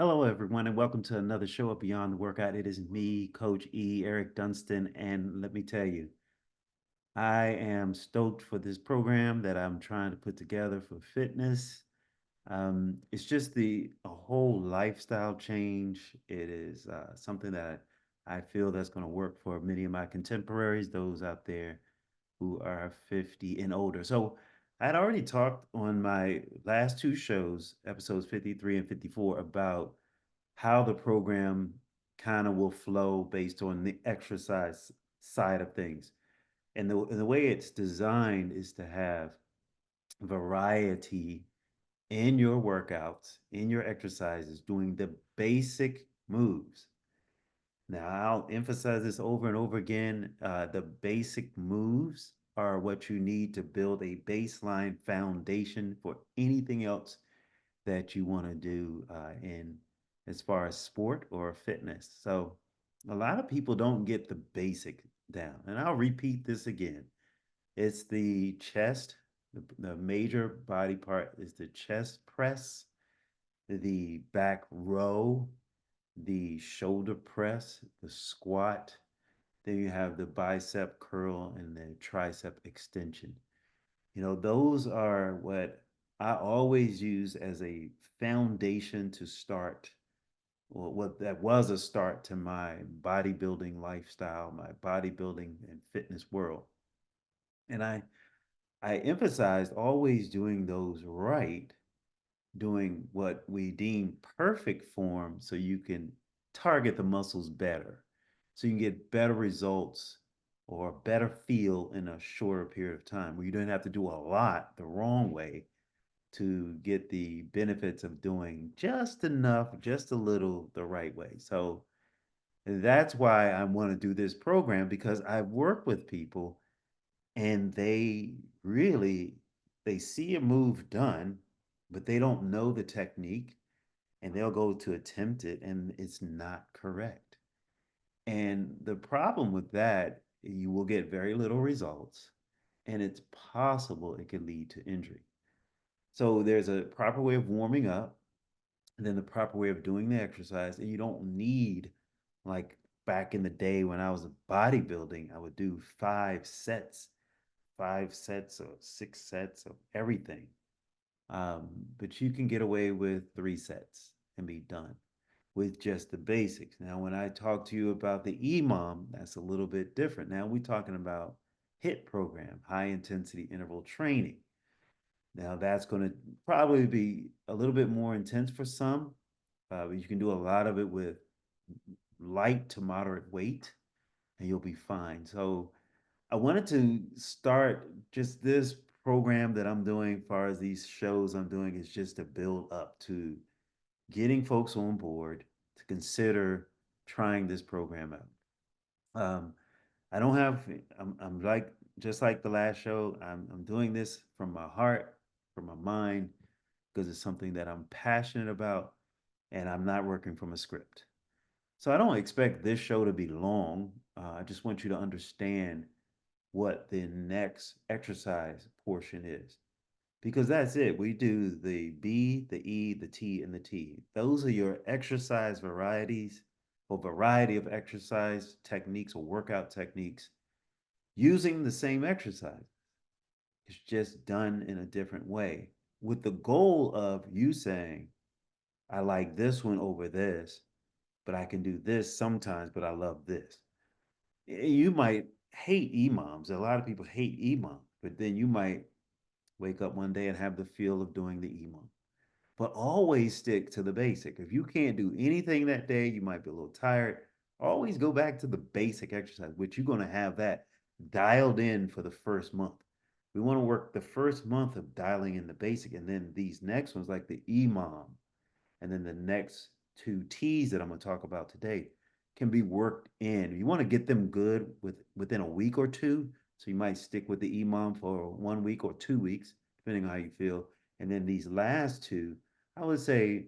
Hello, everyone, and welcome to another show of Beyond the Workout. It is me, Coach E, Eric Dunston, and let me tell you, I am stoked for this program that I'm trying to put together for fitness. It's just a whole lifestyle change. It is something that I feel that's going to work for many of my contemporaries, those out there who are 50 and older. So I'd already talked on my last two shows, episodes 53 and 54, about how the program kind of will flow based on the exercise side of things. And the way it's designed is to have variety in your workouts, in your exercises, doing the basic moves. Now, I'll emphasize this over and over again. The basic moves are what you need to build a baseline foundation for anything else that you want to do in as far as sport or fitness. So, a lot of people don't get the basic down. And I'll repeat this again. It's the chest, the major body part is the chest press, the back row, the shoulder press, the squat. Then you have the bicep curl and the tricep extension. Those are what I always use as a foundation to start, or what that was a start to my bodybuilding lifestyle, my bodybuilding and fitness world. And I emphasized always doing those right, doing what we deem perfect form so you can target the muscles better, so you can get better results or a better feel in a shorter period of time where you don't have to do a lot the wrong way to get the benefits of doing just enough, just a little the right way. So that's why I want to do this program, because I've worked with people and they really they see a move done, but they don't know the technique, and they'll go to attempt it and it's not correct. And the problem with that, you will get very little results, and it's possible it could lead to injury. So there's a proper way of warming up, and then the proper way of doing the exercise. And you don't need, like back in the day when I was bodybuilding, I would do 5 sets or 6 sets of everything. But you can get away with 3 sets and be done with just the basics. Now, when I talk to you about the EMOM, that's a little bit different. Now we're talking about HIT program, high intensity interval training. Now that's going to probably be a little bit more intense for some, but you can do a lot of it with light to moderate weight, and you'll be fine. So I wanted to start just this program that I'm doing, as far as these shows I'm doing, is just to build up to getting folks on board to consider trying this program out. I don't have, I'm like, just like the last show, I'm doing this from my heart, from my mind, because it's something that I'm passionate about, and I'm not working from a script. So I don't expect this show to be long. I just want you to understand what the next exercise portion is, because that's it. We do the B, the E, the T, and the T. Those are your exercise varieties, or variety of exercise techniques or workout techniques using the same exercise. It's just done in a different way, with the goal of you saying, I like this one over this, but I can do this sometimes, but I love this. You might hate EMOMs. A lot of people hate EMOMs, but then you might wake up one day and have the feel of doing the EMOM. But always stick to the basic. If you can't do anything that day, you might be a little tired. Always go back to the basic exercise, which you're going to have that dialed in for the first month. We want to work the first month of dialing in the basic, and then these next ones, like the EMOM, and then the next two T's that I'm going to talk about today, can be worked in. You want to get them good within a week or two. So you might stick with the EMOM for 1 week or 2 weeks, depending on how you feel. And then these last two, I would say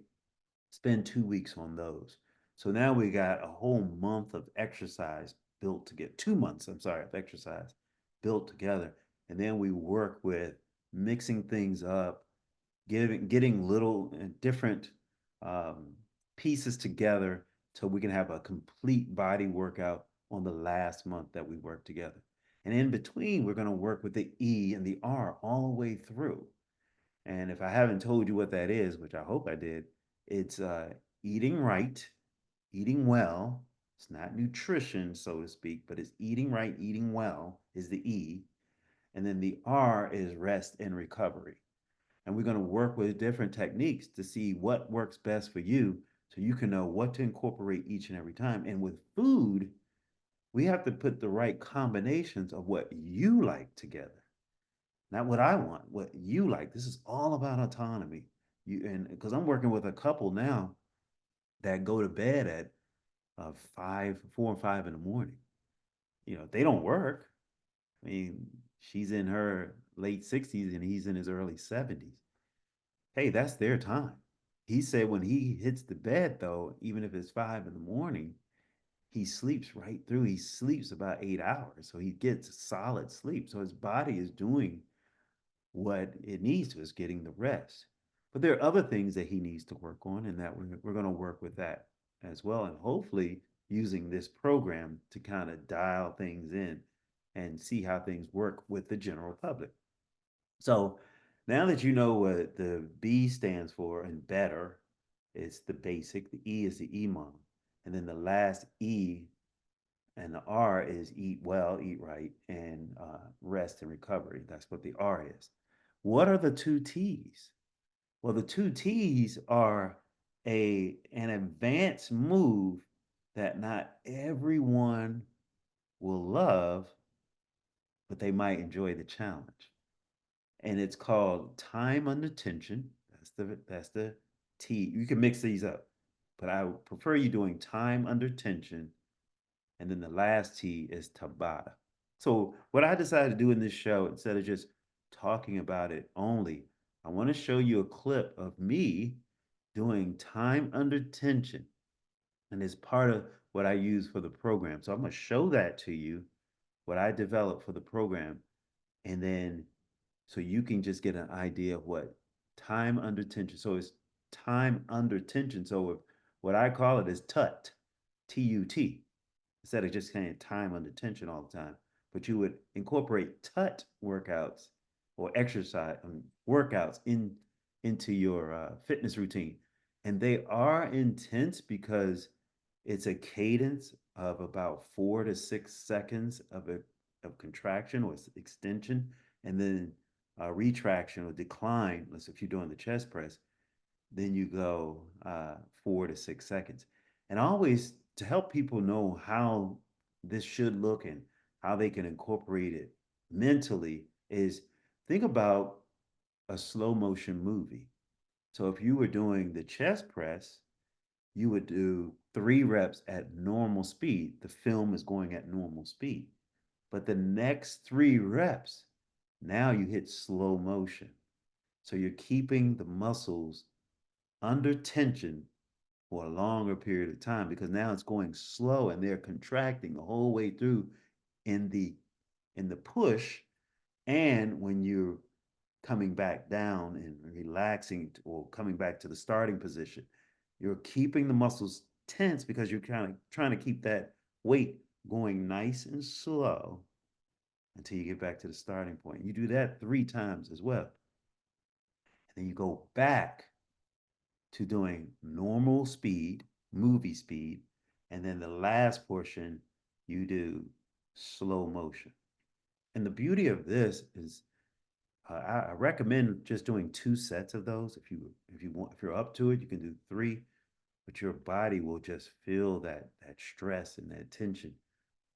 spend 2 weeks on those. So now we got a whole month of exercise built to get 2 months, I'm sorry, of exercise built together. And then we work with mixing things up, getting little different um, pieces together so we can have a complete body workout on the last month that we work together. And in between, we're going to work with the E and the R all the way through. And if I haven't told you what that is, which I hope I did, it's eating right, eating well. It's not nutrition, so to speak, but it's eating right, eating well is the E. And then the R is rest and recovery. And we're going to work with different techniques to see what works best for you so you can know what to incorporate each and every time. And with food, we have to put the right combinations of what you like together, not what I want, what you like. This is all about autonomy. You and because I'm working with a couple now that go to bed at 4 and 5 in the morning. They don't work. I mean, she's in her late 60s and he's in his early 70s. Hey, that's their time. He said when he hits the bed, though, even if it's 5 in the morning, he sleeps right through. He sleeps about 8 hours. So he gets solid sleep. So his body is doing what it needs to, is getting the rest. But there are other things that he needs to work on, and that we're going to work with that as well. And hopefully using this program to kind of dial things in and see how things work with the general public. So now that you know what the B stands for and better, it's the basic, the E is the EMOM, and then the last E and the R is eat well, eat right, and rest and recovery. That's what the R is. What are the two T's? Well, the two T's are an advanced move that not everyone will love, but they might enjoy the challenge. And it's called time under tension. That's the T. You can mix these up, but I would prefer you doing time under tension, and then the last T is Tabata. So what I decided to do in this show, instead of just talking about it only, I want to show you a clip of me doing time under tension, and it's part of what I use for the program. So I'm going to show that to you, what I developed for the program, and then so you can just get an idea of what time under tension. So it's time under tension. So what I call it is TUT, TUT, instead of just saying time under tension all the time. But you would incorporate TUT workouts or exercise workouts into your fitness routine, and they are intense because it's a cadence of about 4 to 6 seconds of contraction or extension, and then retraction or decline. Let's if you're doing the chest press, then you go 4 to 6 seconds. And always to help people know how this should look and how they can incorporate it mentally is think about a slow motion movie. So if you were doing the chest press, you would do 3 reps at normal speed. The film is going at normal speed. But the next 3 reps, now you hit slow motion. So you're keeping the muscles under tension for a longer period of time because now it's going slow and they're contracting the whole way through in the push, and when you're coming back down and relaxing or coming back to the starting position, you're keeping the muscles tense because you're kind of trying to keep that weight going nice and slow until you get back to the starting point. You do that 3 times as well. And then you go back to doing normal speed, movie speed, and then the last portion you do slow motion. And the beauty of this is I recommend just doing 2 sets of those. If you're up to it, you can do 3, but your body will just feel that stress and that tension.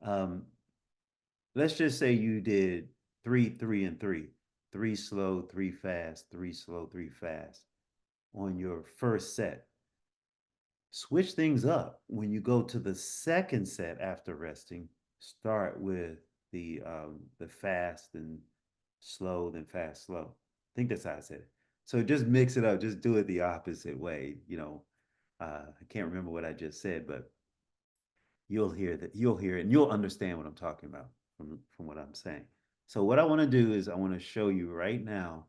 Um, let's just say you did 3, 3, and 3, 3 slow, 3 fast, 3 slow, 3 fast on your first set. Switch things up when you go to the second set after resting. Start with the fast and slow, then fast, slow. I think that's how I said it. So just mix it up. Just do it the opposite way. I can't remember what I just said, but you'll hear that. You'll hear it, and you'll understand what I'm talking about from what I'm saying. So what I want to do is I want to show you right now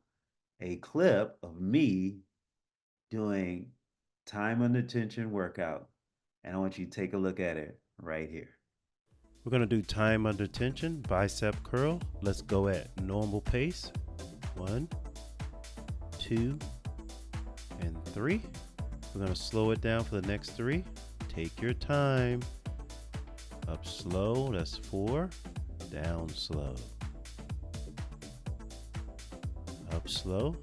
a clip of me doing time under tension workout. And I want you to take a look at it right here. We're going to do time under tension, bicep curl. Let's go at normal pace. 1, 2, and 3. We're going to slow it down for the next 3. Take your time. Up slow, that's 4. Down slow. Up slow.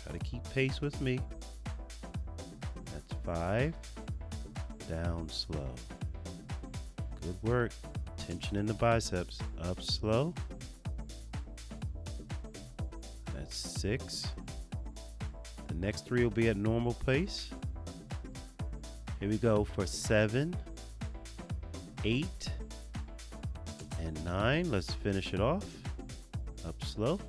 Try to keep pace with me. That's 5. Down slow. Good work. Tension in the biceps. Up slow. That's 6. The next 3 will be at normal pace. Here we go for 7, 8, and 9. Let's finish it off. Up slow.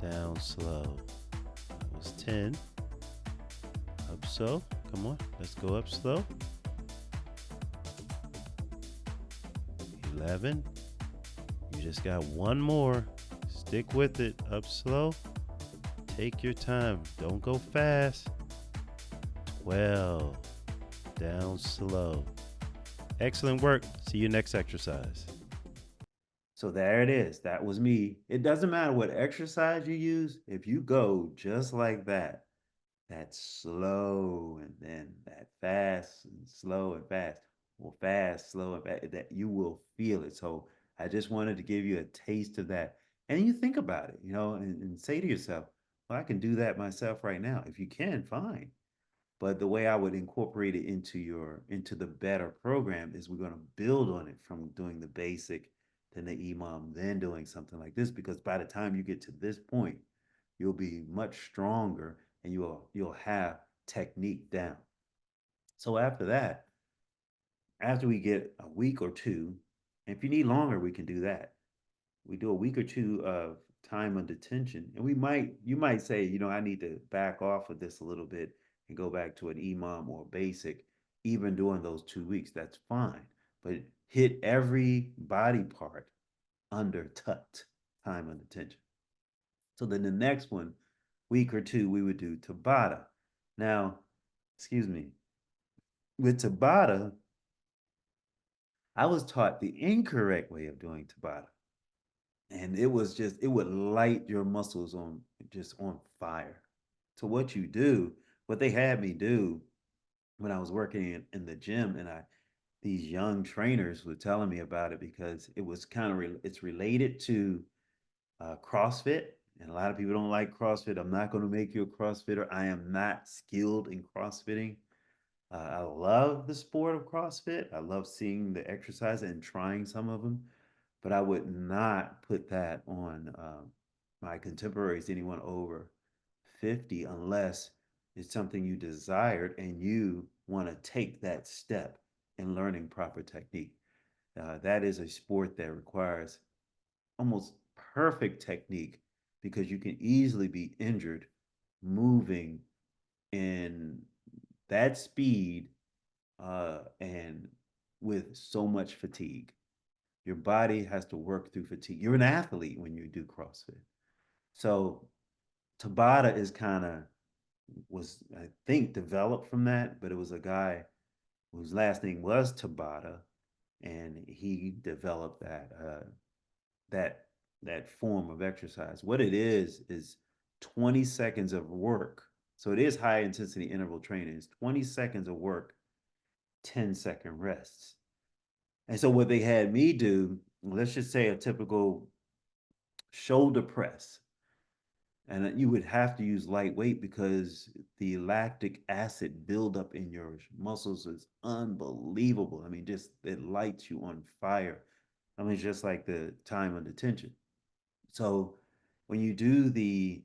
Down slow. That was 10. Up slow. Come on. Let's go up slow. 11. You just got one more. Stick with it. Up slow. Take your time. Don't go fast. 12. Down slow. Excellent work. See you next exercise. So there it is. That was me. It doesn't matter what exercise you use. If you go just like that, that slow and then that fast and slow and fast, or fast, slow and fast, that you will feel it. So I just wanted to give you a taste of that. And you think about it, and say to yourself, well, I can do that myself right now. If you can, fine. But the way I would incorporate it into the better program is we're going to build on it from doing the basic, then the EMOM, then doing something like this. Because by the time you get to this point, you'll be much stronger and you'll have technique down. So after that, after we get a week or two, and if you need longer, we can do that. We do a week or two of time under tension, and you might say, I need to back off of this a little bit and go back to an EMOM or basic, even during those 2 weeks. That's fine, but hit every body part under TUT, time under tension. So then the next one, week or two, we would do Tabata. Now, excuse me, with Tabata, I was taught the incorrect way of doing Tabata. And it would light your muscles on fire. So what they had me do when I was working in the gym, and these young trainers were telling me about it because it was it's related to CrossFit. And a lot of people don't like CrossFit. I'm not going to make you a CrossFitter. I am not skilled in CrossFitting. I love the sport of CrossFit. I love seeing the exercise and trying some of them, but I would not put that on my contemporaries, anyone over 50, unless it's something you desired and you want to take that step in learning proper technique. That is a sport that requires almost perfect technique because you can easily be injured moving in that speed and with so much fatigue. Your body has to work through fatigue. You're an athlete when you do CrossFit. So Tabata was, I think, developed from that, but it was a guy whose last name was Tabata, and he developed that that form of exercise. What it is 20 seconds of work. So it is high intensity interval training. It's 20 seconds of work, 10-second rests. And so what they had me do, let's just say a typical shoulder press. And you would have to use light weight because the lactic acid buildup in your muscles is unbelievable. I mean, just it lights you on fire. I mean, just like the time under tension. So when you do the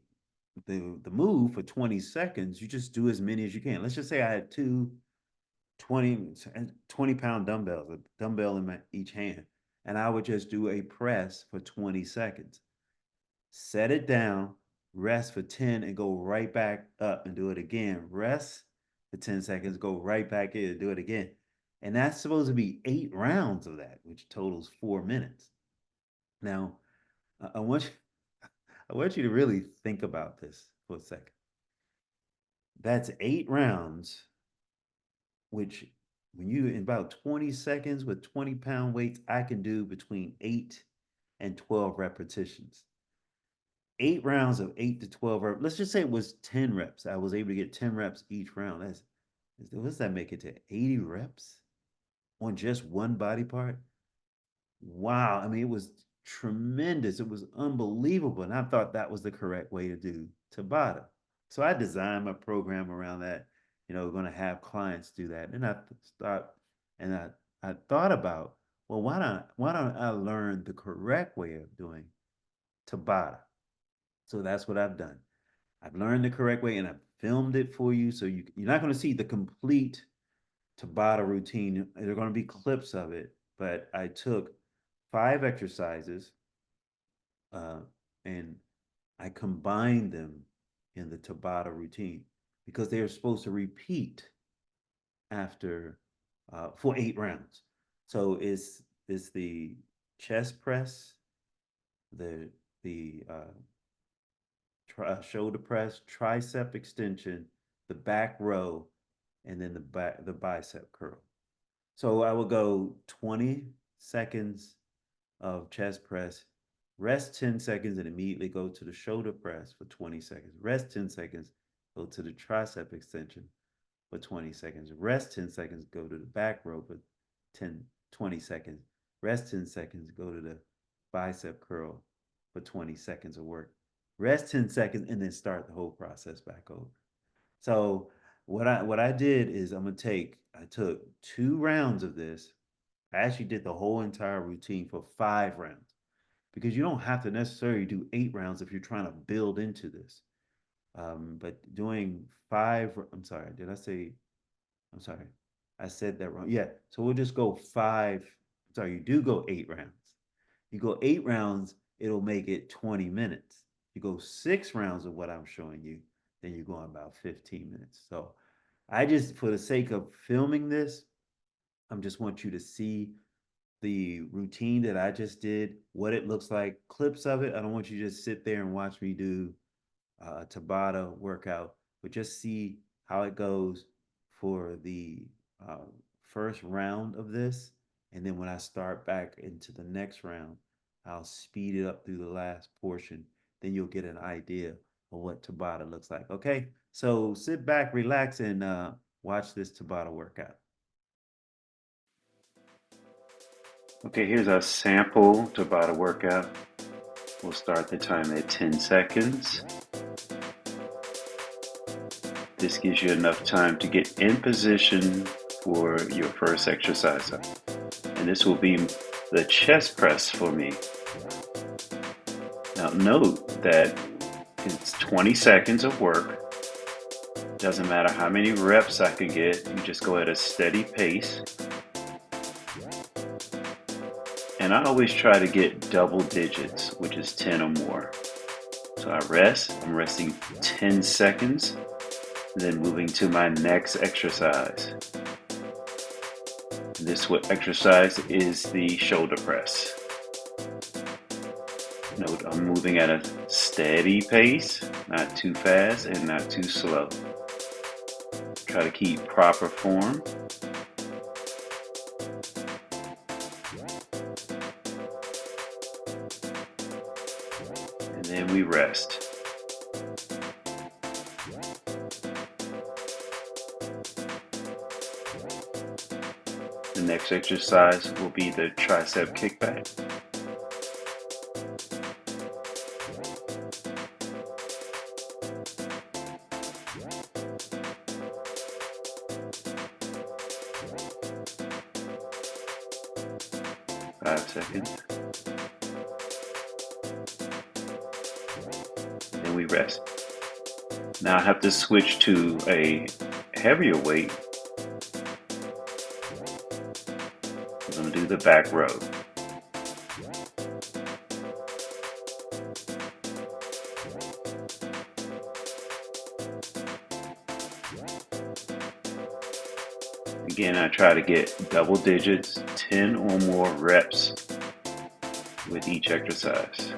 move for 20 seconds, you just do as many as you can. Let's just say I had two 20-pound dumbbells, a dumbbell in each hand, and I would just do a press for 20 seconds. Set it down, rest for 10, and go right back up and do it again. Rest for 10 seconds, go right back in and do it again. And that's supposed to be 8 rounds of that, which totals 4 minutes. Now, I want you to really think about this for a second. that's 8 rounds, which when you in about 20 seconds with 20-pound weights, I can do between 8 and 12 repetitions. 8 rounds of 8 to 12 reps. Let's just say it was 10 reps. I was able to get 10 reps each round. What does that make it to 80 reps on just one body part? Wow. I mean, it was tremendous. It was unbelievable. And I thought that was the correct way to do Tabata. So I designed my program around that, going to have clients do that. And I thought about, well, why don't I learn the correct way of doing Tabata? So that's what I've done. I've learned the correct way and I've filmed it for you. So you're not going to see the complete Tabata routine. There are going to be clips of it, but I took 5 exercises and I combined them in the Tabata routine because they are supposed to repeat after for 8 rounds. So it's the chest press, the shoulder press, tricep extension, the back row, and then the bicep curl. So I will go 20 seconds of chest press, rest 10 seconds, and immediately go to the shoulder press for 20 seconds. Rest 10 seconds, go to the tricep extension for 20 seconds. Rest 10 seconds, go to the back row for 20 seconds. Rest 10 seconds, go to the bicep curl for 20 seconds of work. Rest 10 seconds, and then start the whole process back over. So what I did is I took 2 rounds of this. I actually did the whole entire routine for 5 rounds because you don't have to necessarily do 8 rounds if you're trying to build into this. But doing 5, I'm sorry, did I say, I'm sorry, I said that wrong. Yeah, so we'll just go 5. I'm sorry, you do go 8 rounds. You go 8 rounds, it'll make it 20 minutes. You go 6 rounds of what I'm showing you, then you're going about 15 minutes. So I just, for the sake of filming this, I just want you to see the routine that I just did, what it looks like, clips of it. I don't want you to just sit there and watch me do a Tabata workout, but just see how it goes for the first round of this. And then when I start back into the next round, I'll speed it up through the last portion. Then you'll get an idea of what Tabata looks like. Okay, so sit back, relax, and watch this Tabata workout. Okay, here's our sample Tabata workout. We'll start the time at 10 seconds. This gives you enough time to get in position for your first exercise. And this will be the chest press for me. Now note that it's 20 seconds of work. Doesn't matter how many reps I can get, you just go at a steady pace. And I always try to get double digits, which is 10 or more. So I rest, I'm resting 10 seconds, then moving to my next exercise. This exercise is the shoulder press. Note I'm moving at a steady pace, not too fast and not too slow. Try to keep proper form. And then we rest. The next exercise will be the tricep kickback. Five seconds. Then we rest. Now I have to switch to a heavier weight. I'm going to do the back row. Again, I try to get double digits, 10 or more reps with each exercise.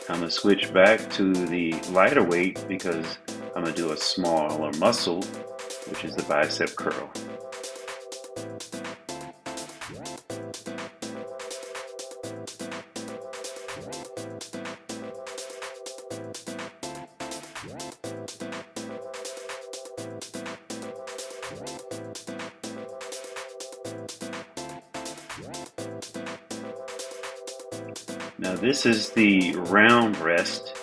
I'm going to switch back to the lighter weight because I'm going to do a smaller muscle, which is the bicep curl. Now this is the round rest,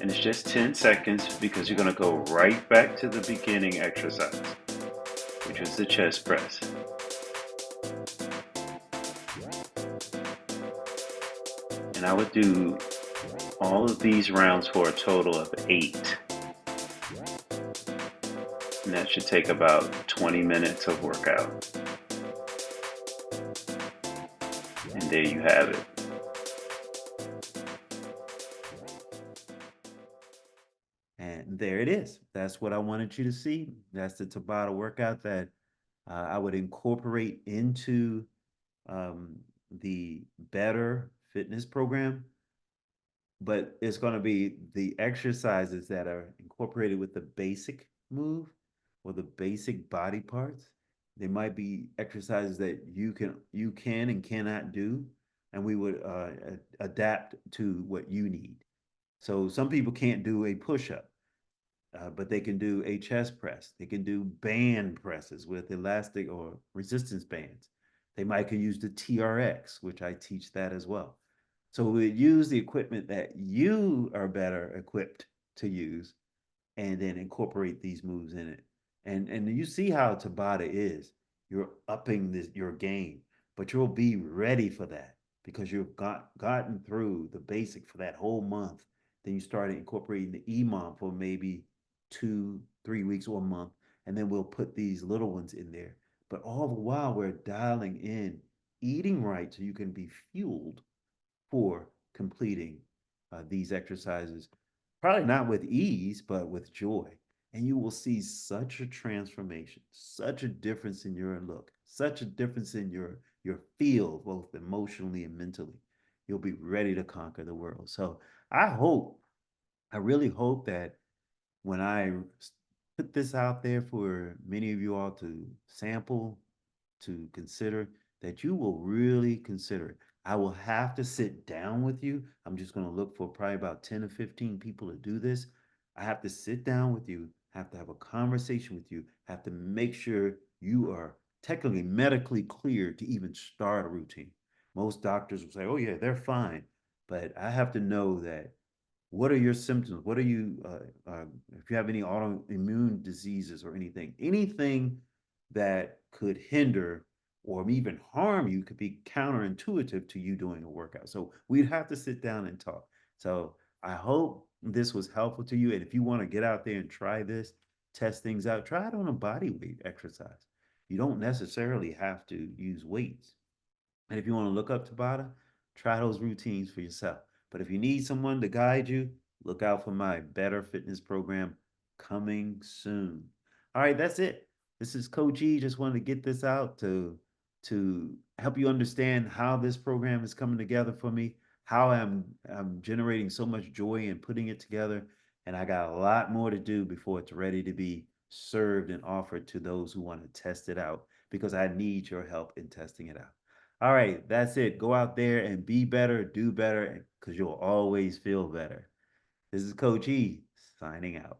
and it's just 10 seconds because you're going to go right back to the beginning exercise, which is the chest press. And I would do all of these rounds for a total of 8. And that should take about 20 minutes of workout. And there you have it. And there it is. That's what I wanted you to see. That's the Tabata workout that I would incorporate into the Better Fitness program. But it's going to be the exercises that are incorporated with the basic move or the basic body parts. There might be exercises that you can and cannot do, and we would adapt to what you need. So some people can't do a push-up, but they can do a chest press. They can do band presses with elastic or resistance bands. They might can use the TRX, which I teach that as well. So we use the equipment that you are better equipped to use and then incorporate these moves in it. And you see how Tabata is. You're upping your game, but you'll be ready for that because you've gotten through the basic for that whole month. Then you start incorporating the EMOM for maybe 2, 3 weeks or a month, and then we'll put these little ones in there. But all the while we're dialing in eating right so you can be fueled for completing these exercises, probably not with ease, but with joy. And you will see such a transformation, such a difference in your look, such a difference in your feel, both emotionally and mentally. You'll be ready to conquer the world. So I really hope that when I put this out there for many of you all to sample, to consider, that you will really consider it. I will have to sit down with you. I'm just going to look for probably about 10 or 15 people to do this. I have to sit down with you, have to have a conversation with you, have to make sure you are technically medically cleared to even start a routine. Most doctors will say, oh, yeah, they're fine. But I have to know that what are your symptoms? What are you, if you have any autoimmune diseases or anything that could hinder or even harm you could be counterintuitive to you doing a workout. So we'd have to sit down and talk. So I hope this was helpful to you. And if you want to get out there and try this, test things out, try it on a body weight exercise. You don't necessarily have to use weights. And if you want to look up Tabata, try those routines for yourself. But if you need someone to guide you, look out for my Better Fitness program coming soon. All right, that's it. This is Coach E. Just wanted to get this out to help you understand how this program is coming together for me, how I'm generating so much joy in putting it together, and I got a lot more to do before it's ready to be served and offered to those who want to test it out because I need your help in testing it out. All right, that's it. Go out there and be better, do better, because you'll always feel better. This is Coach E signing out.